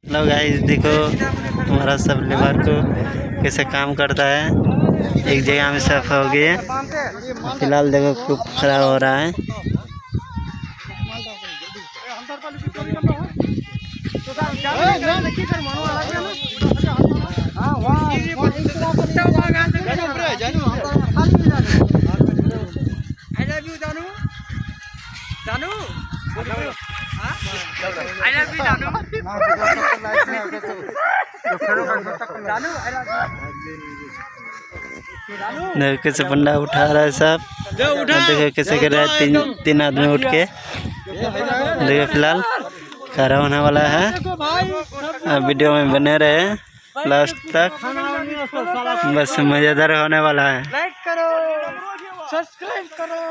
Hello guys, देखो हमारा सब लेबर को कैसे काम करता है। एक जगह में साफ हो गई है। फिलहाल देखो खूब खराब हो रहा है। देखो कैसे बंदा उठा रहा है सब। देखो कैसे कर रहा है, तीन आदमी उठ के। देखो फिलहाल खड़ा होने वाला है। वीडियो में बने रहे लास्ट तक, बस मजेदार होने वाला है। लाइक करो, सब्सक्राइब करो।